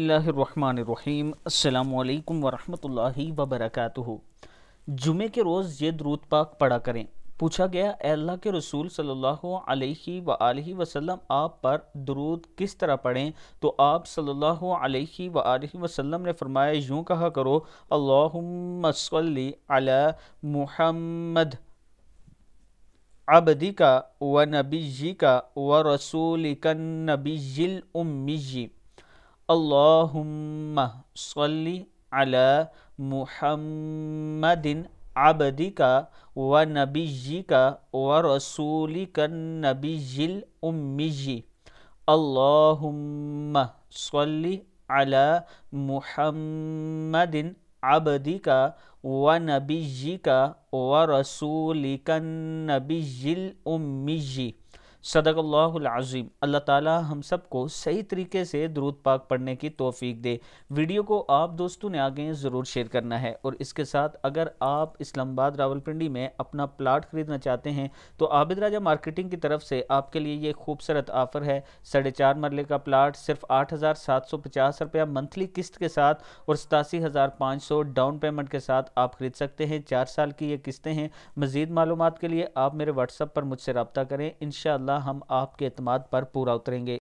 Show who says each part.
Speaker 1: बिस्मिल्लाहिर्रहमानिर्रहीम अस्सलामु अलैकुम वरहमतुल्लाहि वबरकातुहू। जुमे के रोज़ ये दरूद पाक पढ़ा करें। पूछा गया, ए अल्लाह के रसूल सल्लल्लाहु अलैहि वसल्लम आप पर दरूद किस तरह पढ़ें? तो आप सल्लल्लाहु अलैहि वसल्लम ने फरमाया, यूँ कहा करो, अल्लाहुम्मा सल्ली अला मुहम्मद अब्दिका व नबिय्यिका व रसूलिका नबिय्यिल उम्मिय्यि। अल्लाहुम्मा सल्ली अला मुहम्मदिन अब्दिका व नबिय्यिका व रसूलिका नबिय्यिल उम्मिय्यि। अल्लाहुम्मा सल्ली अला मुहम्मदिन अब्दिका व नबिय्यिका व रसूलिका नबिय्यिल उम्मिय्यि। सदक़ल्लाहुल अज़ीम। अल्लाह ताला हम सबको सही तरीके से दरूद पाक पढ़ने की तौफीक दे। वीडियो को आप दोस्तों ने आगे ज़रूर शेयर करना है। और इसके साथ अगर आप इस्लामाबाद रावलपिंडी में अपना प्लाट ख़रीदना चाहते हैं तो आबिद राजा मार्केटिंग की तरफ से आपके लिए ये खूबसूरत ऑफ़र है। 4.5 मरले का प्लाट सिर्फ 8,750 रुपया मंथली किस्त के साथ और 87,500 डाउन पेमेंट के साथ आप ख़रीद सकते हैं। 4 साल की ये किस्तें हैं। मज़ीद मालूमात के लिए आप मेरे व्हाट्सएप पर मुझसे रब्ता करें। इंशाअल्लाह हम आपके एतमाद पर पूरा उतरेंगे।